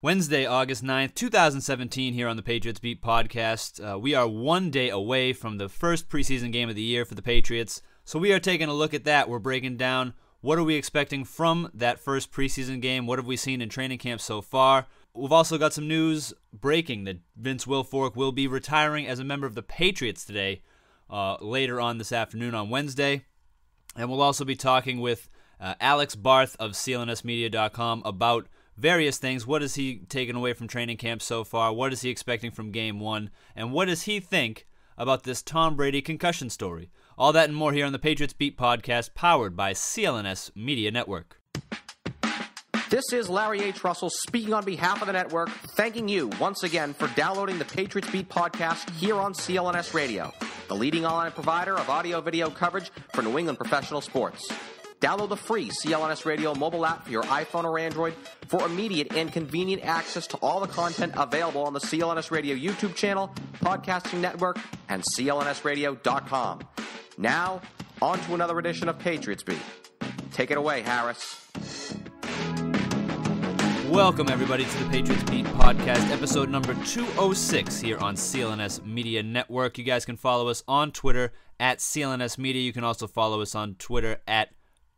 Wednesday, August 9th, 2017, here on the Patriots Beat podcast. We are 1 day away from the first preseason game of the year for the Patriots, so we are taking a look at that. We're breaking down what are we expecting from that first preseason game, what have we seen in training camp so far. We've also got some news breaking that Vince Wilfork will be retiring as a member of the Patriots today, later on this afternoon on Wednesday. And we'll also be talking with Alex Barth of CLNSmedia.com about various things. What has he taken away from training camp so far? What is he expecting from game one? And what does he think about this Tom Brady concussion story? All that and more here on the Patriots Beat podcast, powered by CLNS Media Network. This is Larry H. Russell speaking on behalf of the network, thanking you once again for downloading the Patriots Beat podcast here on CLNS Radio, the leading online provider of audio-video coverage for New England professional sports. Download the free CLNS Radio mobile app for your iPhone or Android for immediate and convenient access to all the content available on the CLNS Radio YouTube channel, podcasting network, and clnsradio.com. Now, on to another edition of Patriots Beat. Take it away, Harris. Welcome, everybody, to the Patriots Beat podcast, episode number 206 here on CLNS Media Network. You guys can follow us on Twitter at CLNS Media. You can also follow us on Twitter at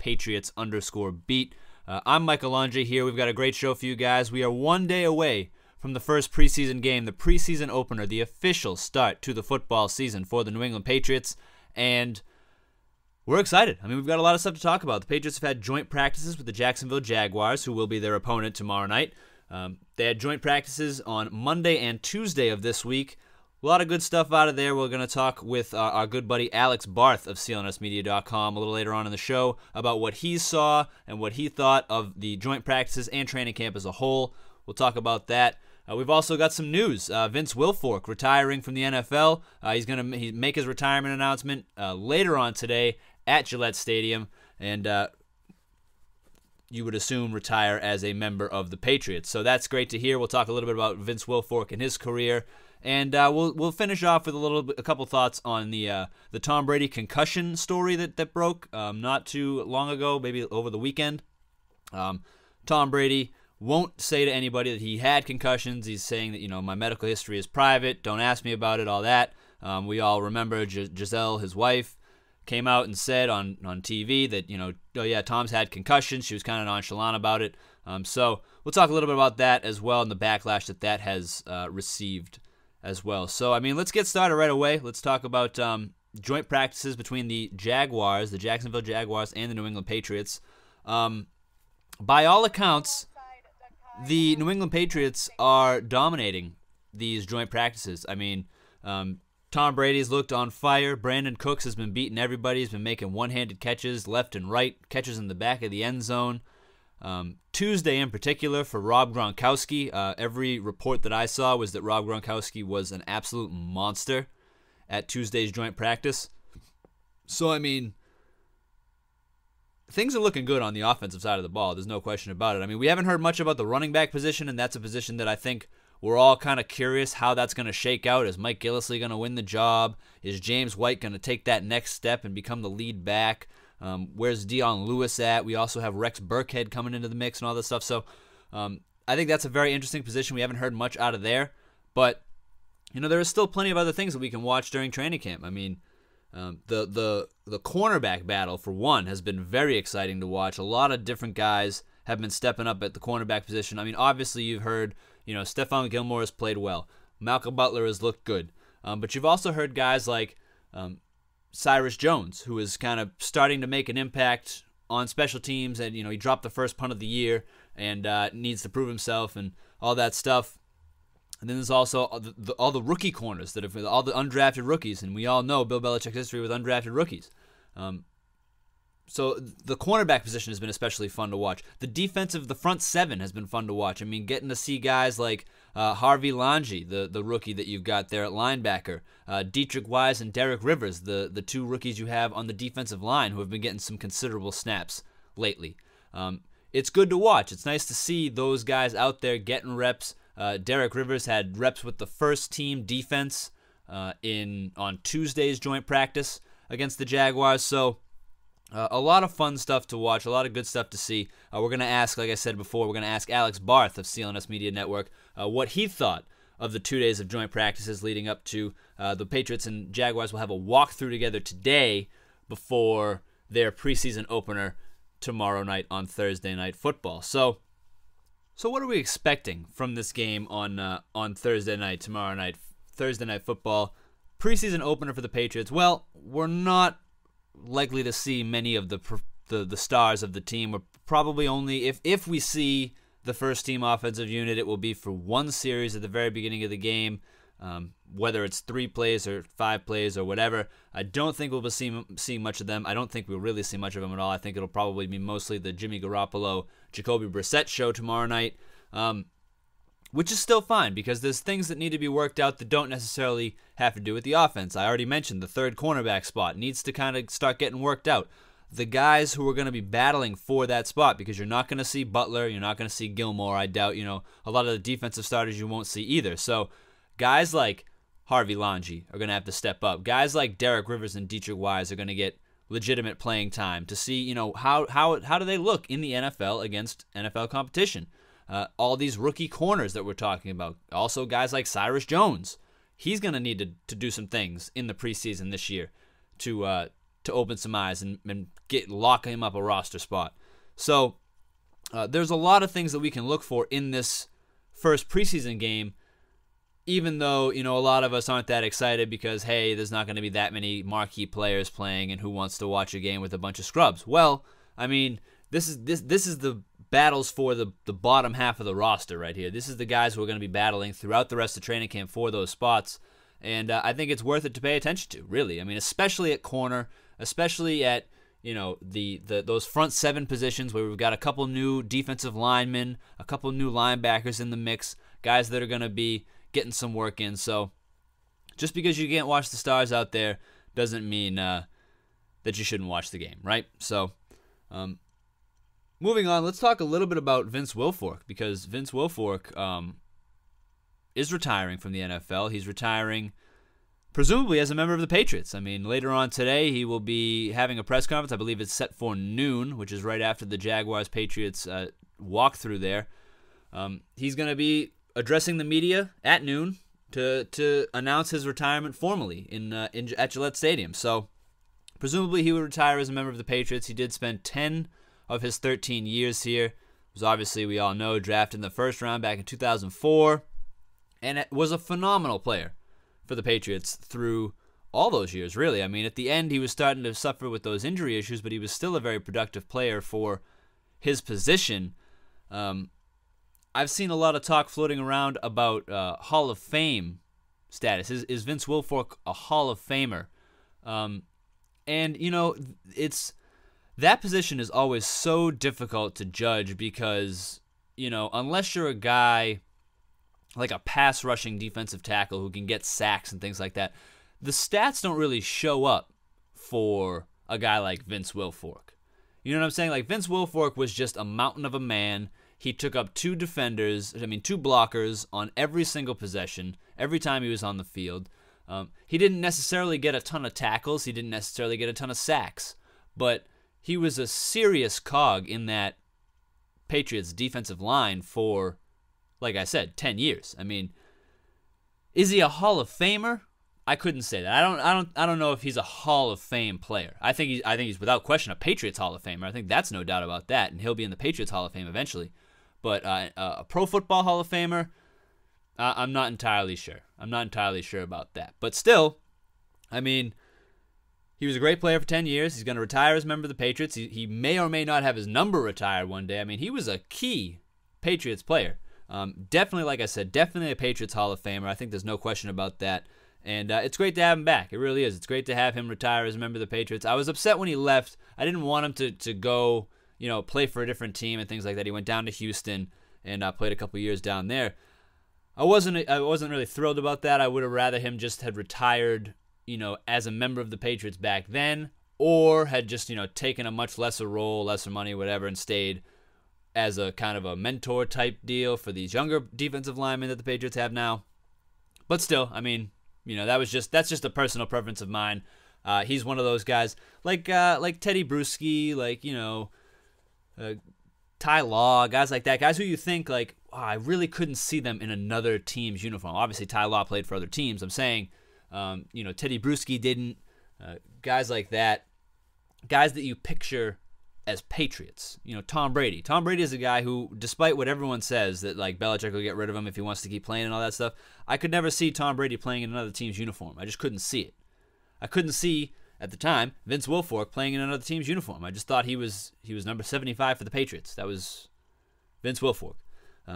Patriots_beat. I'm Michael Andre here. We've got a great show for you guys. We are 1 day away from the first preseason game, the preseason opener, the official start to the football season for the New England Patriots, and we're excited. I mean, we've got a lot of stuff to talk about. The Patriots have had joint practices with the Jacksonville Jaguars, who will be their opponent tomorrow night. They had joint practices on Monday and Tuesday of this week. A lot of good stuff out of there. We're going to talk with our good buddy Alex Barth of CLNSmedia.com a little later on in the show about what he saw and what he thought of the joint practices and training camp as a whole. We'll talk about that. We've also got some news. Vince Wilfork retiring from the NFL. He's going to make his retirement announcement later on today at Gillette Stadium, and you would assume retire as a member of the Patriots. So that's great to hear. We'll talk a little bit about Vince Wilfork and his career. And we'll finish off with a couple thoughts on the Tom Brady concussion story that broke not too long ago, maybe over the weekend. Tom Brady won't say to anybody that he had concussions. He's saying that, my medical history is private. Don't ask me about it, all that. We all remember Giselle, his wife, came out and said on TV that, oh yeah, Tom's had concussions. She was kind of nonchalant about it. So we'll talk a little bit about that as well and the backlash that has received as well. So, let's get started right away. Let's talk about joint practices between the Jaguars, the Jacksonville Jaguars, and the New England Patriots. By all accounts, the New England Patriots are dominating these joint practices. Tom Brady's looked on fire. Brandon Cooks has been beating everybody. He's been making one-handed catches left and right, catches in the back of the end zone. Tuesday in particular for Rob Gronkowski, every report that I saw was that Rob Gronkowski was an absolute monster at Tuesday's joint practice. So, things are looking good on the offensive side of the ball. There's no question about it. We haven't heard much about the running back position, and that's a position that I think we're all kind of curious how that's going to shake out. Is Mike Gillislee going to win the job? Is James White going to take that next step and become the lead back? Where's Dion Lewis at? We also have Rex Burkhead coming into the mix and all this stuff. So I think that's a very interesting position. We haven't heard much out of there. But, there are still plenty of other things that we can watch during training camp. The cornerback battle, for one, has been very exciting to watch. A lot of different guys have been stepping up at the cornerback position. Obviously you've heard, Stephon Gilmore has played well. Malcolm Butler has looked good. But you've also heard guys like Cyrus Jones, who is kind of starting to make an impact on special teams, and he dropped the first punt of the year and needs to prove himself and all that stuff. And then there's also all the rookie corners that have all the undrafted rookies, and we all know Bill Belichick's history with undrafted rookies. So the cornerback position has been especially fun to watch. The front seven has been fun to watch. Getting to see guys like Harvey Langi, the rookie that you've got there at linebacker, Dietrich Wise and Derek Rivers, the two rookies you have on the defensive line who have been getting some considerable snaps lately. It's good to watch. It's nice to see those guys out there getting reps. Derek Rivers had reps with the first team defense on Tuesday's joint practice against the Jaguars. So A lot of fun stuff to watch, a lot of good stuff to see. We're going to ask, like I said before, we're going to ask Alex Barth of CLNS Media Network what he thought of the 2 days of joint practices leading up to the Patriots and Jaguars will have a walkthrough together today before their preseason opener tomorrow night on Thursday Night Football. So what are we expecting from this game on Thursday night, tomorrow night, Thursday Night Football? Preseason opener for the Patriots. Well, we're not likely to see many of the stars of the team. We're probably only, if we see the first team offensive unit, it will be for one series at the very beginning of the game, whether it's 3 plays or 5 plays or whatever. I don't think we'll be seeing much of them. I don't think we'll really see much of them at all. I think it'll probably be mostly the Jimmy Garoppolo, Jacoby Brissett show tomorrow night, which is still fine because there's things that need to be worked out that don't necessarily have to do with the offense. I already mentioned the third cornerback spot needs to kind of start getting worked out. The guys who are going to be battling for that spot, because you're not going to see Butler, you're not going to see Gilmore, I doubt, a lot of the defensive starters you won't see either. So guys like Harvey Langi are going to have to step up. Guys like Derek Rivers and Dietrich Wise are going to get legitimate playing time to see, how do they look in the NFL against NFL competition. All these rookie corners that we're talking about. Also guys like Cyrus Jones. He's going to need to do some things in the preseason this year to open some eyes and lock him up a roster spot. So there's a lot of things that we can look for in this first preseason game, even though, a lot of us aren't that excited because, hey, there's not going to be that many marquee players playing and who wants to watch a game with a bunch of scrubs. Well, I mean, this is the battles for the bottom half of the roster right here. This is the guys who are going to be battling throughout the rest of training camp for those spots, and I think it's worth it to pay attention to, really. I mean, especially at corner, especially at those front 7 positions where we've got a couple new defensive linemen, a couple new linebackers in the mix, guys that are going to be getting some work in. So just because you can't watch the stars out there doesn't mean that you shouldn't watch the game, right? So moving on, let's talk a little bit about Vince Wilfork, because Vince Wilfork is retiring from the NFL. He's retiring presumably as a member of the Patriots. I mean, later on today, he will be having a press conference. I believe it's set for noon, which is right after the Jaguars-Patriots walkthrough there. He's going to be addressing the media at noon to announce his retirement formally at Gillette Stadium. So presumably he would retire as a member of the Patriots. He did spend 10 of his 13 years here. Was obviously, we all know, drafted in the first round back in 2004, and it was a phenomenal player for the Patriots through all those years, really. I mean, at the end, he was starting to suffer with those injury issues, but he was still a very productive player for his position. I've seen a lot of talk floating around about Hall of Fame status. Is Vince Wilfork a Hall of Famer? And, it's that position is always so difficult to judge because, unless you're a guy like a pass rushing defensive tackle who can get sacks and things like that, the stats don't really show up for a guy like Vince Wilfork. You know what I'm saying? Like, Vince Wilfork was just a mountain of a man. He took up 2 blockers on every single possession, every time he was on the field. He didn't necessarily get a ton of tackles. He didn't necessarily get a ton of sacks. But he was a serious cog in that Patriots defensive line for, like I said, 10 years. I mean, is he a Hall of Famer? I couldn't say that. I don't know if he's a Hall of Fame player. I think he's without question a Patriots Hall of Famer. I think that's no doubt about that, and he'll be in the Patriots Hall of Fame eventually. But a Pro Football Hall of Famer, I'm not entirely sure. I'm not entirely sure about that. But still, I mean, he was a great player for 10 years. He's going to retire as a member of the Patriots. He may or may not have his number retired one day. I mean, he was a key Patriots player. Definitely, like I said, definitely a Patriots Hall of Famer. I think there's no question about that. And it's great to have him back. It really is. It's great to have him retire as a member of the Patriots. I was upset when he left. I didn't want him to go, play for a different team and things like that. He went down to Houston and played a couple years down there. I wasn't really thrilled about that. I would have rather him just had retired, as a member of the Patriots back then, or had just, taken a much lesser role, lesser money, whatever, and stayed as a kind of a mentor type deal for these younger defensive linemen that the Patriots have now. But still, I mean, that's just a personal preference of mine. He's one of those guys like Teddy Bruschi, like, Ty Law, guys like that, guys who you think like, I really couldn't see them in another team's uniform. Obviously, Ty Law played for other teams. I'm saying, Teddy Bruschi didn't. Guys like that, guys that you picture as Patriots. Tom Brady. Tom Brady is a guy who, despite what everyone says, that like Belichick will get rid of him if he wants to keep playing and all that stuff, I could never see Tom Brady playing in another team's uniform. I just couldn't see it. I couldn't see, at the time, Vince Wilfork playing in another team's uniform. I just thought he was number 75 for the Patriots. That was Vince Wilfork.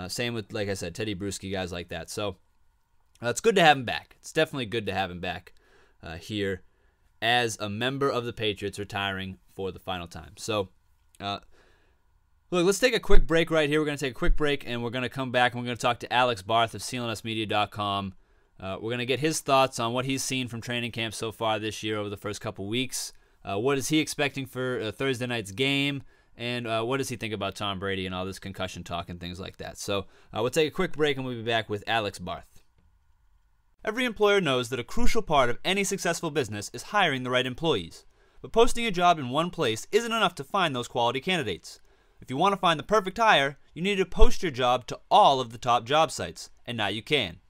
Same with, like I said, Teddy Bruschi, guys like that. So it's good to have him back. It's definitely good to have him back here as a member of the Patriots retiring for the final time. So, look, let's take a quick break right here. We're going to take a quick break, and we're going to come back, and we're going to talk to Alex Barth of CLNSmedia.com. We're going to get his thoughts on what he's seen from training camp so far this year over the first couple weeks. What is he expecting for Thursday night's game? And what does he think about Tom Brady and all this concussion talk and things like that? So we'll take a quick break, and we'll be back with Alex Barth. Every employer knows that a crucial part of any successful business is hiring the right employees. But posting a job in one place isn't enough to find those quality candidates. If you want to find the perfect hire, you need to post your job to all of the top job sites, and now you can.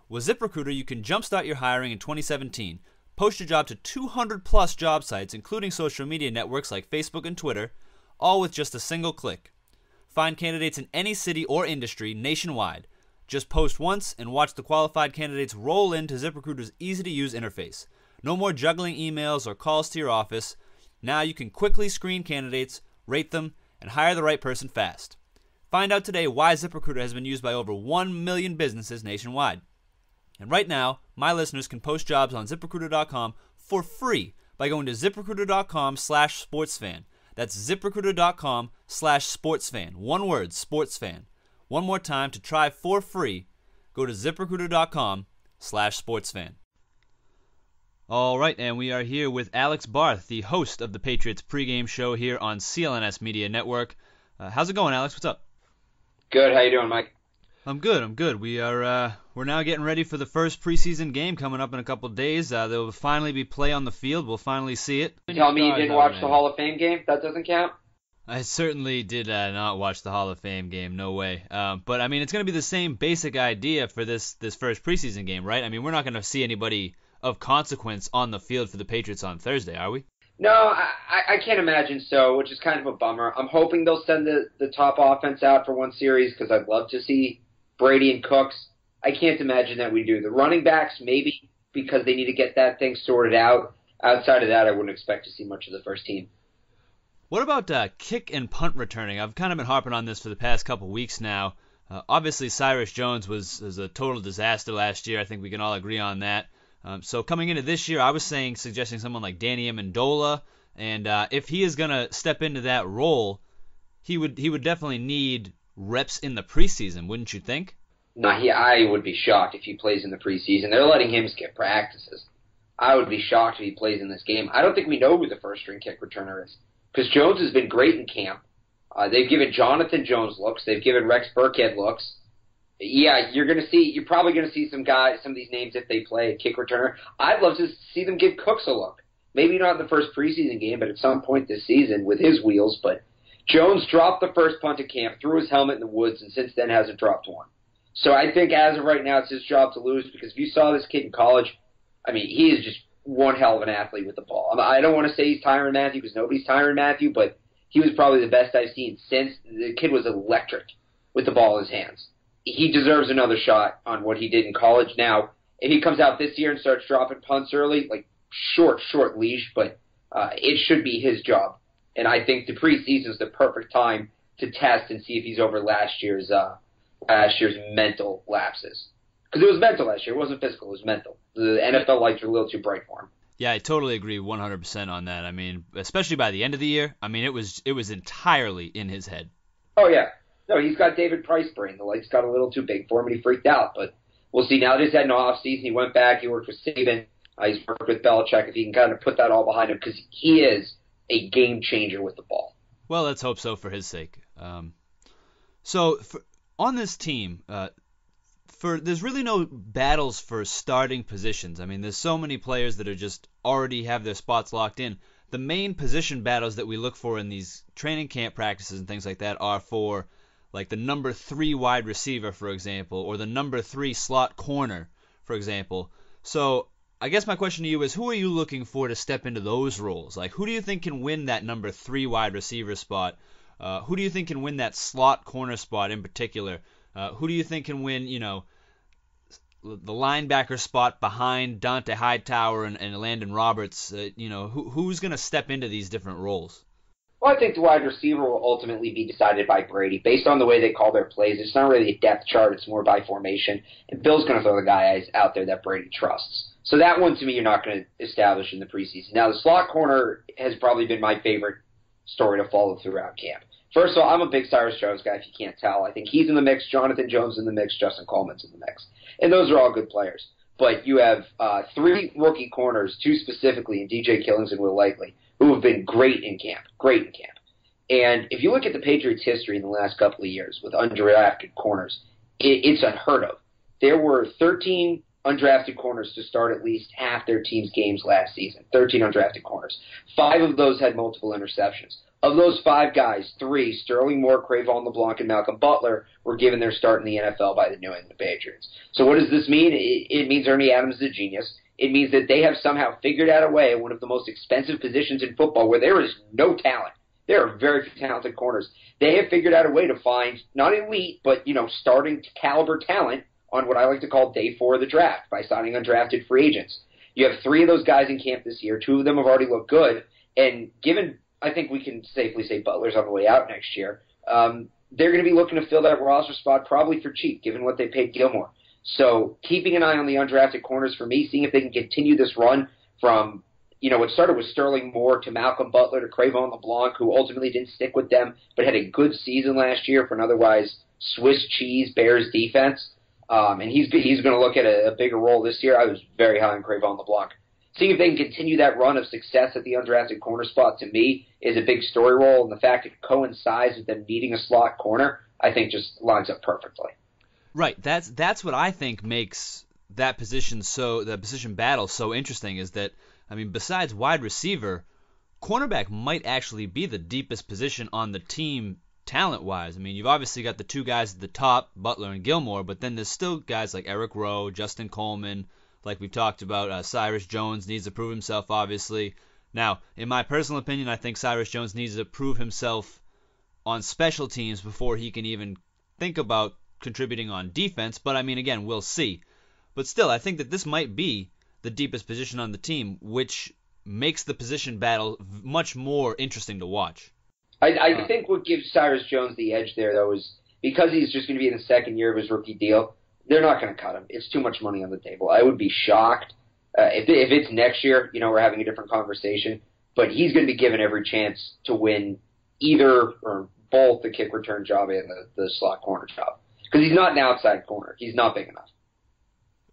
With ZipRecruiter, you can jumpstart your hiring in 2017. Post your job to 200-plus job sites, including social media networks like Facebook and Twitter, all with just a single click. Find candidates in any city or industry nationwide. Just post once and watch the qualified candidates roll into ZipRecruiter's easy-to-use interface. No more juggling emails or calls to your office. Now you can quickly screen candidates, rate them, and hire the right person fast. Find out today why ZipRecruiter has been used by over 1 million businesses nationwide. And right now, my listeners can post jobs on ZipRecruiter.com for free by going to ZipRecruiter.com/sportsfan. That's ZipRecruiter.com/sportsfan. One word, sportsfan. One more time to try for free. Go to ZipRecruiter.com/sportsfan. All right, and we are here with Alex Barth, the host of the Patriots pregame show here on CLNS Media Network. How's it going, Alex? What's up? Good. How you doing, Mike? I'm good. We're now getting ready for the first preseason game coming up in a couple of days. There will finally be play on the field. We'll finally see it. Tell me you didn't watch the Hall of Fame game? That doesn't count? I certainly did not watch the Hall of Fame game. No way. But, I mean, it's going to be the same basic idea for this first preseason game, right? I mean, we're not going to see anybody of consequence on the field for the Patriots on Thursday, are we? No, I can't imagine so, which is kind of a bummer. I'm hoping they'll send the top offense out for one series because I'd love to see Brady and Cooks. I can't imagine that we do. The running backs, maybe, because they need to get that thing sorted out. Outside of that, I wouldn't expect to see much of the first team. What about kick and punt returning? I've kind of been harping on this for the past couple weeks now. Obviously, Cyrus Jones was a total disaster last year. I think we can all agree on that. So coming into this year, I was suggesting someone like Danny Amendola, and if he is going to step into that role, he would definitely need reps in the preseason, wouldn't you think? No, I would be shocked if he plays in the preseason. They're letting him skip practices. I would be shocked if he plays in this game. I don't think we know who the first-string kick returner is because Jones has been great in camp. They've given Jonathan Jones looks. They've given Rex Burkhead looks. Yeah, you're probably going to see some of these names if they play a kick returner. I'd love to see them give Cooks a look. Maybe not in the first preseason game, but at some point this season with his wheels. But Jones dropped the first punt at camp, threw his helmet in the woods, and since then hasn't dropped one. So I think as of right now, it's his job to lose because if you saw this kid in college, I mean, he is just one hell of an athlete with the ball. I don't want to say he's Tyrann Mathieu because nobody's Tyrann Mathieu, but he was probably the best I've seen since. The kid was electric with the ball in his hands. He deserves another shot on what he did in college. Now, if he comes out this year and starts dropping punts early, like short leash, but it should be his job. And I think the preseason is the perfect time to test and see if he's over last year's mental lapses. Because it was mental last year. It wasn't physical. It was mental. The NFL lights were a little too bright for him. Yeah, I totally agree 100% on that. I mean, especially by the end of the year, I mean, it was entirely in his head. Oh, yeah. No, he's got David Price brain. The lights got a little too big for him, and he freaked out. But we'll see. Now that he's had an off-season, he went back. He worked with Saban. He's worked with Belichick. If he can kind of put that all behind him, because he is a game changer with the ball. Well, let's hope so for his sake. So on this team, there's really no battles for starting positions. I mean, there's so many players that are just already have their spots locked in. The main position battles that we look for in these training camp practices and things like that are for like the number 3 wide receiver, for example, or the number 3 slot corner, for example. So I guess my question to you is, who are you looking for to step into those roles? Like, who do you think can win that number 3 wide receiver spot? Who do you think can win that slot corner spot in particular? Who do you think can win, the linebacker spot behind Dante Hightower and Landon Roberts? Who's going to step into these different roles? Well, I think the wide receiver will ultimately be decided by Brady. Based on the way they call their plays, it's not really a depth chart, it's more by formation. And Bill's going to throw the guys out there that Brady trusts. So that one, to me, you're not going to establish in the preseason. Now, the slot corner has probably been my favorite story to follow throughout camp. First of all, I'm a big Cyrus Jones guy, if you can't tell. I think he's in the mix, Jonathan Jones in the mix, Justin Coleman's in the mix. And those are all good players. But you have 3 rookie corners, 2 specifically, in DJ Killings and Will Likely, who have been great in camp. And if you look at the Patriots' history in the last couple of years with undrafted corners, it's unheard of. There were 13 undrafted corners to start at least half their team's games last season. 13 undrafted corners. 5 of those had multiple interceptions. Of those 5 guys, 3, Sterling Moore, Crayvon LeBlanc, and Malcolm Butler, were given their start in the NFL by the New England Patriots. So what does this mean? It means Ernie Adams is a genius. It means that they have somehow figured out a way, one of the most expensive positions in football, where there is no talent. There are very few talented corners. They have figured out a way to find not elite, but starting caliber talent on what I like to call day 4 of the draft by signing undrafted free agents. You have 3 of those guys in camp this year. 2 of them have already looked good, and given, I think we can safely say Butler's on the way out next year, they're going to be looking to fill that roster spot probably for cheap, given what they paid Gilmore. So keeping an eye on the undrafted corners for me, seeing if they can continue this run from, it started with Sterling Moore to Malcolm Butler to Crayvon LeBlanc, who ultimately didn't stick with them, but had a good season last year for an otherwise Swiss cheese Bears defense. And he's going to look at a bigger role this year. I was very high on Crayvon LeBlanc. Seeing if they can continue that run of success at the undrafted corner spot, to me, is a big story role, and the fact it coincides with them needing a slot corner, I think just lines up perfectly. Right. That's what I think makes that position battle so interesting, is that, I mean, besides wide receiver, cornerback might actually be the deepest position on the team talent-wise. I mean, you've obviously got the 2 guys at the top, Butler and Gilmore, but then there's still guys like Eric Rowe, Justin Coleman, like we've talked about. Cyrus Jones needs to prove himself, obviously. Now, in my personal opinion, I think Cyrus Jones needs to prove himself on special teams before he can even think about contributing on defense. But, I mean, again, we'll see. But still, I think that this might be the deepest position on the team, which makes the position battle much more interesting to watch. I think what gives Cyrus Jones the edge there, though, is because he's just going to be in the second year of his rookie deal, they're not going to cut him. It's too much money on the table. I would be shocked if it's next year. We're having a different conversation. But he's going to be given every chance to win either or both the kick return job and the slot corner job, because he's not an outside corner. He's not big enough.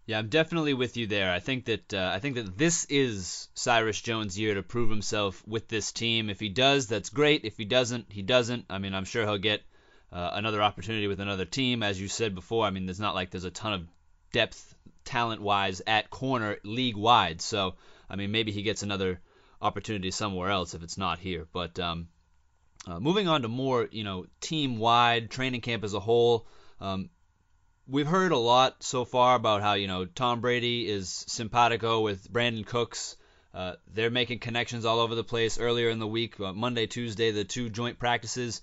Yeah, I'm definitely with you there. I think that this is Cyrus Jones' year to prove himself with this team. If he does, that's great. If he doesn't, he doesn't. I mean, I'm sure he'll get another opportunity with another team. As you said before, I mean, there's not like there's a ton of depth talent-wise at corner league-wide. So, I mean, maybe he gets another opportunity somewhere else if it's not here. But moving on to more, team-wide, training camp as a whole, we've heard a lot so far about how, Tom Brady is simpatico with Brandon Cooks. They're making connections all over the place. Earlier in the week, Monday, Tuesday, the 2 joint practices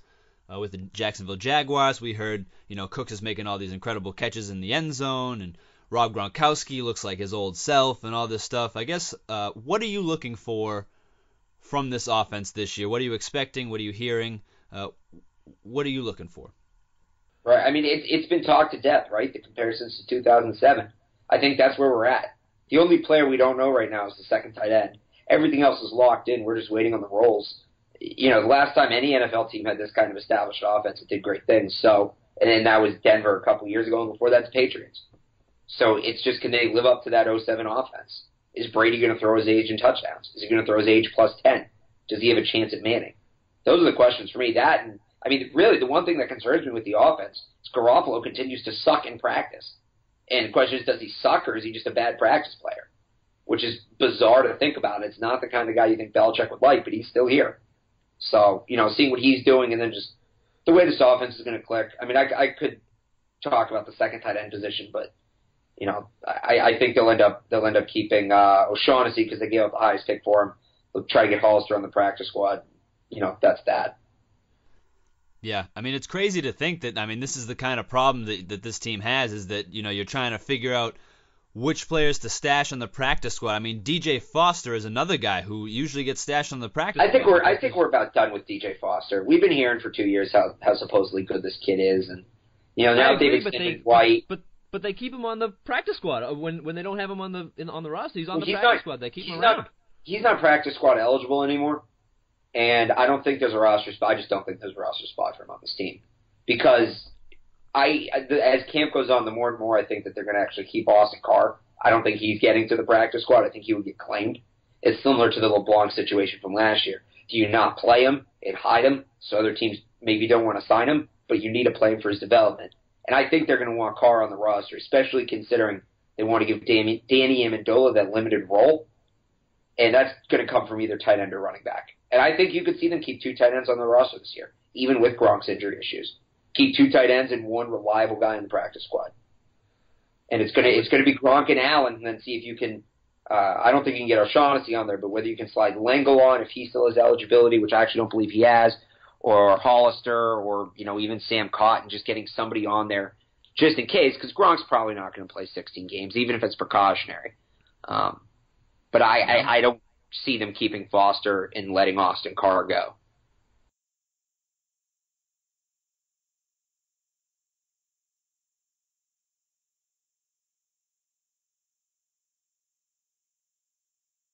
with the Jacksonville Jaguars, we heard, Cooks is making all these incredible catches in the end zone, and Rob Gronkowski looks like his old self and all this stuff. I guess, what are you looking for from this offense this year? What are you expecting? What are you hearing? What are you looking for? Right. I mean, it's been talked to death, right? The comparisons to 2007. I think that's where we're at. The only player we don't know right now is the second tight end. Everything else is locked in. We're just waiting on the roles. The last time any NFL team had this kind of established offense, it did great things. So, and then that was Denver a couple years ago, and before that, the Patriots. So it's just, can they live up to that 07 offense? Is Brady going to throw his age in touchdowns? Is he going to throw his age plus 10? Does he have a chance at Manning? Those are the questions for me. That, and I mean, really, the one thing that concerns me with the offense is Garoppolo continues to suck in practice. And the question is, does he suck or is he just a bad practice player? Which is bizarre to think about. It's not the kind of guy you think Belichick would like, but he's still here. So, seeing what he's doing and then just the way this offense is going to click. I mean, I could talk about the second tight end position, but, I think they'll end up keeping O'Shaughnessy because they gave up the highest pick for him. They'll try to get Hollister on the practice squad. That's that. Yeah, I mean, it's crazy to think that, this is the kind of problem that this team has, is that, you're trying to figure out which players to stash on the practice squad. I mean, DJ Foster is another guy who usually gets stashed on the practice squad. I think we're about done with DJ Foster. We've been hearing for 2 years how supposedly good this kid is, and now they've extended White. But they keep him on the practice squad when they don't have him on the roster. He's on the practice squad. They keep him around. He's not practice squad eligible anymore. And I don't think there's a roster spot. I just don't think there's a roster spot for him on this team. Because as camp goes on, the more and more I think that they're going to actually keep Austin Carr. I don't think he's getting to the practice squad. I think he would get claimed. It's similar to the LeBlanc situation from last year. Do you not play him and hide him so other teams maybe don't want to sign him, but you need to play him for his development? And I think they're going to want Carr on the roster, especially considering they want to give Danny Amendola that limited role. And that's going to come from either tight end or running back. And I think you could see them keep 2 tight ends on the roster this year, even with Gronk's injury issues. Keep 2 tight ends and 1 reliable guy in the practice squad. And it's going to be Gronk and Allen, and then see if you can. I don't think you can get O'Shaughnessy on there, but whether you can slide Langle on if he still has eligibility, which I actually don't believe he has, or Hollister, or even Sam Cotton, just getting somebody on there just in case, because Gronk's probably not going to play 16 games, even if it's precautionary. But I don't see them keeping Foster and letting Austin Carr go.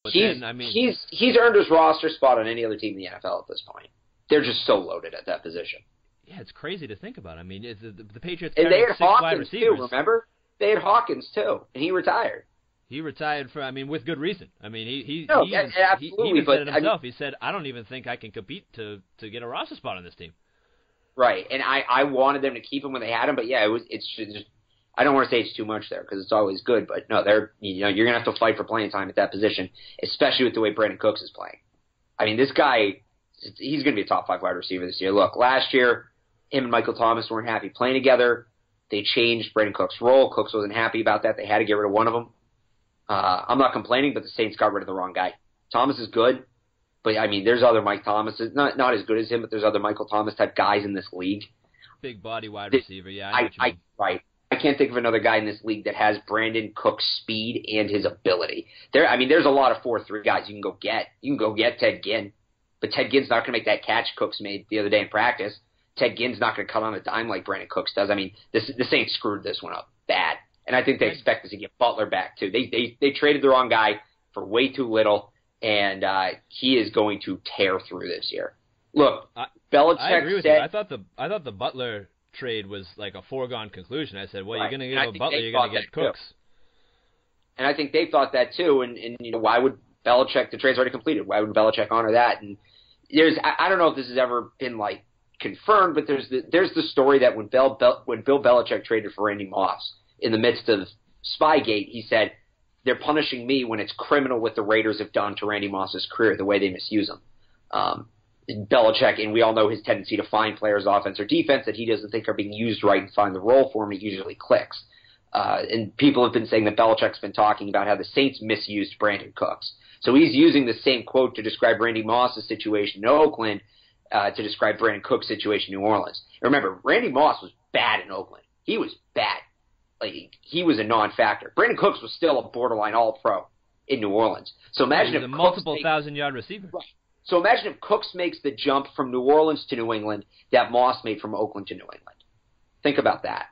He's earned his roster spot on any other team in the NFL at this point. They're just so loaded at that position. Yeah, it's crazy to think about. I mean, the Patriots and they had 6 wide Hawkins receivers. too. Remember, they had Hawkins too, and he retired. He retired with good reason. I mean, he absolutely. even said it himself. He said, "I don't even think I can compete to get a roster spot on this team." Right, and I wanted them to keep him when they had him, but yeah, it's just. I don't want to say it's too much there because it's always good, but no, you're gonna have to fight for playing time at that position, especially with the way Brandon Cooks is playing. I mean, this guy, he's gonna be a top 5 wide receiver this year. Look, last year, him and Michael Thomas weren't happy playing together. They changed Brandon Cooks' role. Cooks wasn't happy about that. They had to get rid of one of them. I'm not complaining, but the Saints got rid of the wrong guy. Thomas is good, but I mean, there's other Mike Thomases, not as good as him, but there's other Michael Thomas type guys in this league. Big body wide receiver, yeah. Right. I can't think of another guy in this league that has Brandon Cook's speed and his ability. There's a lot of 4-3 guys you can go get. You can go get Ted Ginn, but Ted Ginn's not going to make that catch Cooks made the other day in practice. Ted Ginn's not going to come on a dime like Brandon Cooks does. I mean, the Saints screwed this one up bad, and I think they expect us to get Butler back too. They traded the wrong guy for way too little, and he is going to tear through this year. Look, Belichick I agree with said, you. I thought the Butler trade was like a foregone conclusion. I said, well, right. You're going to give a Butler, you're going to get Cooks. Too. And I think they thought that too. And why would Belichick? The trade's already completed. Why would Belichick honor that? And I don't know if this has ever been confirmed, but there's the story that when Bill Belichick traded for Randy Moss in the midst of Spygate, he said they're punishing me when it's criminal what the Raiders have done to Randy Moss's career, the way they misuse him. Belichick, and we all know his tendency to find players offense or defense that he doesn't think are being used right and find the role for him. He usually clicks. And people have been saying that Belichick's been talking about how the Saints misused Brandon Cooks. So he's using the same quote to describe Randy Moss's situation in Oakland to describe Brandon Cooks' situation in New Orleans. Remember, Randy Moss was bad in Oakland. He was bad. He was a non-factor. Brandon Cooks was still a borderline all-pro in New Orleans. So imagine if a multiple 1,000-yard receiver. Right. So imagine if Cooks makes the jump from New Orleans to New England that Moss made from Oakland to New England. Think about that.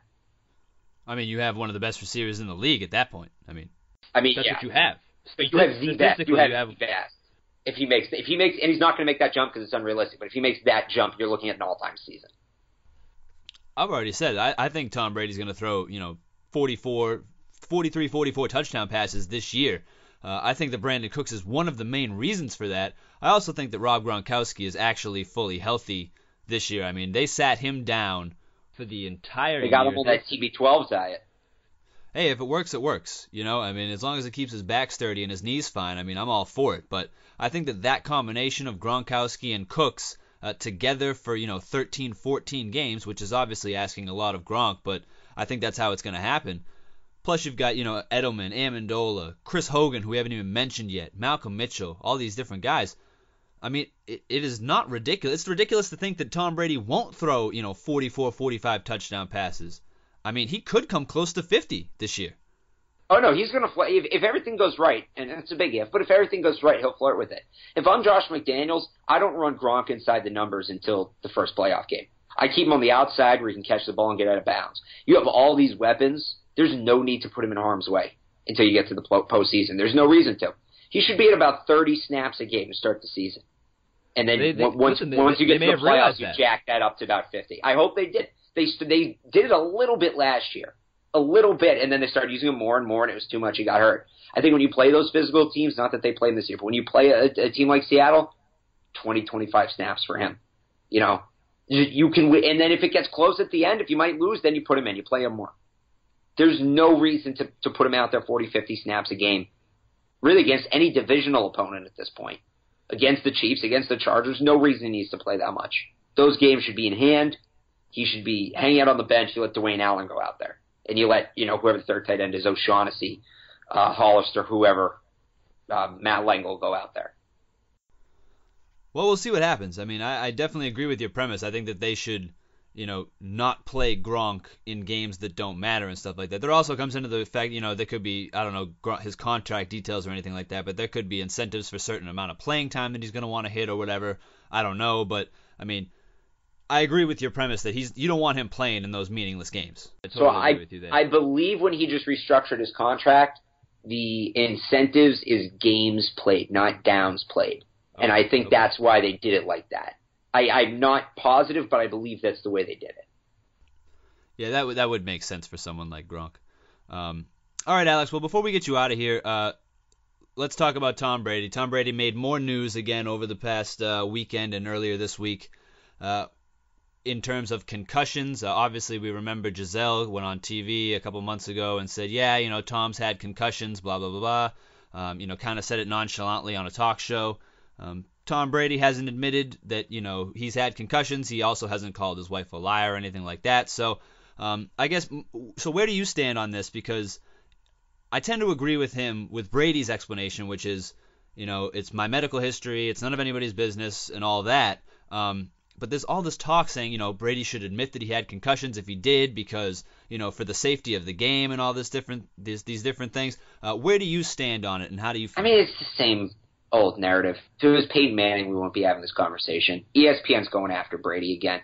I mean, you have one of the best receivers in the league at that point. I mean, that's yeah. what you have. But you have Z-Best. You have Z-Best. If he makes, and he's not going to make that jump because it's unrealistic. But if he makes that jump, you're looking at an all-time season. I've already said I think Tom Brady's going to throw 43, 44 touchdown passes this year. I think that Brandon Cooks is one of the main reasons for that. I also think that Rob Gronkowski is actually fully healthy this year. I mean, they sat him down for the entire year. They got him on that TB12 diet. hey, if it works, it works. I mean, as long as it keeps his back sturdy and his knees fine, I mean, I'm all for it. But I think that combination of Gronkowski and Cooks together for, 13, 14 games, which is obviously asking a lot of Gronk, but I think that's how it's going to happen. Plus, you've got, Edelman, Amendola, Chris Hogan, who we haven't even mentioned yet, Malcolm Mitchell, all these different guys. I mean, it is not ridiculous. It's ridiculous to think that Tom Brady won't throw, 44, 45 touchdown passes. I mean, he could come close to 50 this year. Oh, no, he's going to flirt. If everything goes right, and it's a big if, but if everything goes right, he'll flirt with it. If I'm Josh McDaniels, I don't run Gronk inside the numbers until the first playoff game. I keep him on the outside where he can catch the ball and get out of bounds. You have all these weapons. There's no need to put him in harm's way until you get to the postseason. There's no reason to. He should be at about 30 snaps a game to start the season. And then once you get to the playoffs, you jack that up to about 50. I hope they did. They did it a little bit last year. A little bit, and then they started using him more and more, and it was too much. He got hurt. I think when you play those physical teams, not that they play them this year, but when you play a team like Seattle, 20, 25 snaps for him. You can win. And then if it gets close at the end, if you might lose, then you put him in. You play him more. There's no reason to put him out there 40, 50 snaps a game, really against any divisional opponent at this point. Against the Chiefs, against the Chargers, no reason he needs to play that much. Those games should be in hand. He should be hanging out on the bench. You let Dwayne Allen go out there. And you let, whoever the third tight end is, O'Shaughnessy, Hollister, whoever, Matt Lengel go out there. Well, we'll see what happens. I mean, I definitely agree with your premise. I think that they should, not play Gronk in games that don't matter and stuff like that. There also comes into the fact, there could be, I don't know, his contract details or anything like that, but there could be incentives for a certain amount of playing time that he's going to want to hit or whatever. I don't know, but, I mean, I agree with your premise that you don't want him playing in those meaningless games. I believe when he just restructured his contract, the incentives is games played, not downs played. And I think that's why they did it like that. I'm not positive, but I believe that's the way they did it. Yeah, that would make sense for someone like Gronk. All right, Alex, well, before we get you out of here, let's talk about Tom Brady. Tom Brady made more news again over the past weekend and earlier this week. In terms of concussions, obviously we remember Giselle went on TV a couple months ago and said, yeah, Tom's had concussions, blah, blah, blah, blah. Kind of said it nonchalantly on a talk show. Tom Brady hasn't admitted that, he's had concussions. He also hasn't called his wife a liar or anything like that. So I guess, so where do you stand on this? Because I tend to agree with him with Brady's explanation, which is, it's my medical history, it's none of anybody's business and all that. But there's all this talk saying, Brady should admit that he had concussions if he did because, for the safety of the game and all these different things. Where do you stand on it and how do you feel? I mean, it's the same old narrative. If it was Peyton Manning, we won't be having this conversation. ESPN's going after Brady again.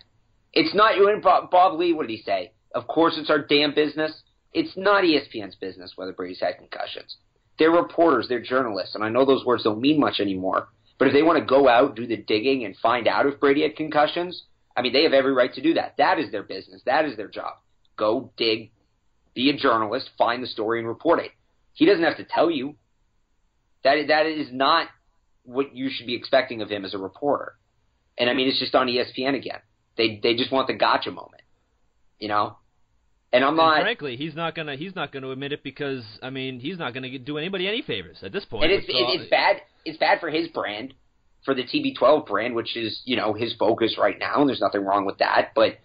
It's not – Bob Lee, what did he say? Of course it's our damn business. It's not ESPN's business whether Brady's had concussions. They're reporters. They're journalists. And I know those words don't mean much anymore. But if they want to go out, do the digging, and find out if Brady had concussions, I mean, they have every right to do that. That is their business. That is their job. Go dig, be a journalist, find the story, and report it. He doesn't have to tell you. That is not what you should be expecting of him as a reporter. And, I mean, it's just on ESPN again. They just want the gotcha moment, And I'm not. And frankly, he's not gonna admit it because I mean he's not gonna do anybody any favors at this point. And it's bad. It's bad for his brand, for the TB12 brand, which is his focus right now, and there's nothing wrong with that. But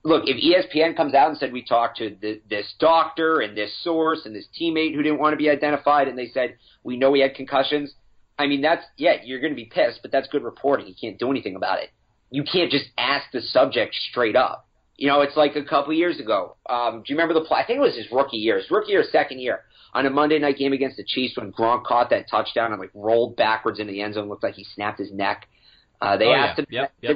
look, if ESPN comes out and said we talked to this doctor and this source and this teammate who didn't want to be identified, and they said we know he had concussions, I mean you're going to be pissed, but that's good reporting. You can't do anything about it. You can't just ask the subject straight up. It's like a couple years ago. Do you remember the play? I think it was his rookie year, second year, on a Monday night game against the Chiefs when Gronk caught that touchdown and rolled backwards into the end zone, looked like he snapped his neck. They asked him,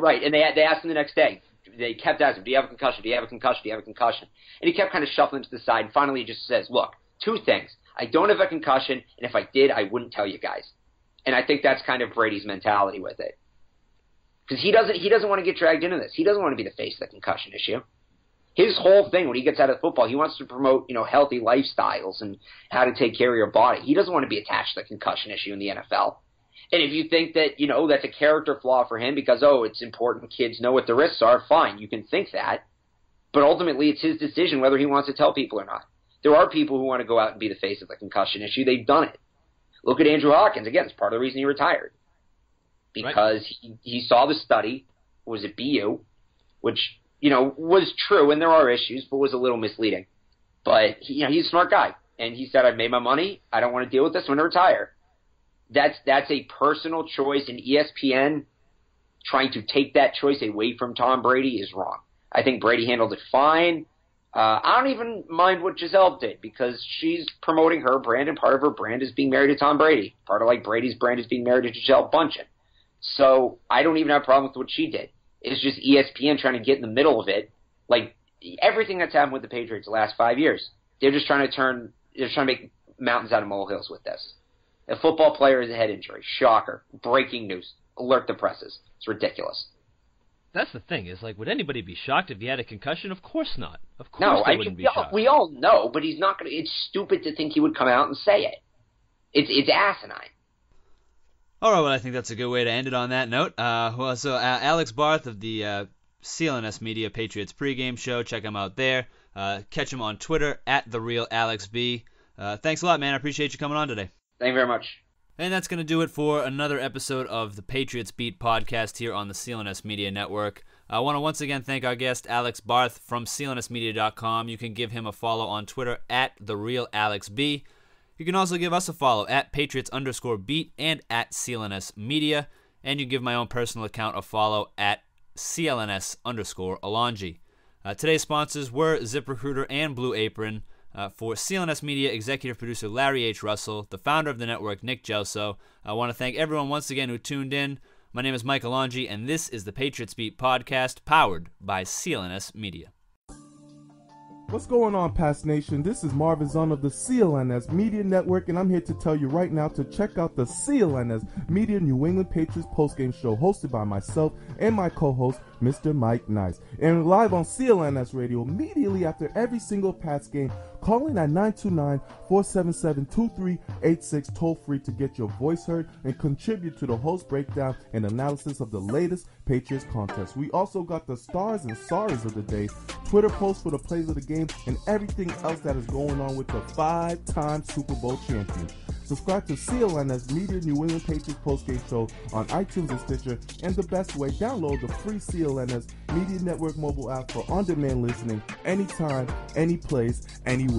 right, and they asked him the next day. They kept asking him, do you have a concussion? Do you have a concussion? Do you have a concussion? And he kept kind of shuffling to the side. And finally, he just says, look, two things. I don't have a concussion, and if I did, I wouldn't tell you guys. And I think that's kind of Brady's mentality with it. Because he doesn't want to get dragged into this. He doesn't want to be the face of the concussion issue. His whole thing when he gets out of football, he wants to promote, healthy lifestyles and how to take care of your body. He doesn't want to be attached to the concussion issue in the NFL. And if you think that, that's a character flaw for him because, it's important kids know what the risks are, fine, you can think that. But ultimately, it's his decision whether he wants to tell people or not. There are people who want to go out and be the face of the concussion issue. They've done it. Look at Andrew Hawkins. Again, it's part of the reason he retired. Because he saw the study, was at BU, which, was true, and there are issues, but was a little misleading. But, he's a smart guy. And he said, I've made my money. I don't want to deal with this. I'm going to retire. That's a personal choice, and ESPN trying to take that choice away from Tom Brady is wrong. I think Brady handled it fine. I don't even mind what Giselle did because she's promoting her brand, and part of her brand is being married to Tom Brady. Part of like Brady's brand is being married to Giselle Bundchen. So I don't even have a problem with what she did. It's just ESPN trying to get in the middle of it. Like everything that's happened with the Patriots the last 5 years, they're trying to make mountains out of molehills with this. A football player has a head injury. Shocker. Breaking news. Alert the presses. It's ridiculous. That's the thing, is like, would anybody be shocked if he had a concussion? Of course not. Of course they wouldn't be shocked. We all know, but he's not going to. It's stupid to think he would come out and say it. It's asinine. All right, well, I think that's a good way to end it on that note. Alex Barth of the CLNS Media Patriots pregame show. Check him out there. Catch him on Twitter at @TheRealAlexB. Thanks a lot, man. I appreciate you coming on today. Thank you very much. And that's going to do it for another episode of the Patriots Beat podcast here on the CLNS Media Network. I want to once again thank our guest, Alex Barth from CLNSmedia.com. You can give him a follow on Twitter at @TheRealAlexB. You can also give us a follow at Patriots_Beat and at CLNS Media. And you can give my own personal account a follow at CLNS_Alonji. Today's sponsors were ZipRecruiter and Blue Apron. For CLNS Media, executive producer Larry H. Russell, the founder of the network, Nick Gelso. I want to thank everyone once again who tuned in. My name is Mike Alonji, and this is the Patriots Beat podcast, powered by CLNS Media. What's going on, Pats Nation? This is Marvin Zahn of the CLNS Media Network, and I'm here to tell you right now to check out the CLNS Media New England Patriots postgame show hosted by myself and my co-host, Mr. Mike Nice. And live on CLNS Radio immediately after every single Pats game. Call in at 929-477-2386 toll-free to get your voice heard and contribute to the host breakdown and analysis of the latest Patriots contest. We also got the stars and sorries of the day, Twitter posts for the plays of the game, and everything else that is going on with the 5-time Super Bowl champion. Subscribe to CLNS Media New England Patriots postgame show on iTunes and Stitcher, and the best way, download the free CLNS Media Network mobile app for on-demand listening anytime, any place, anywhere.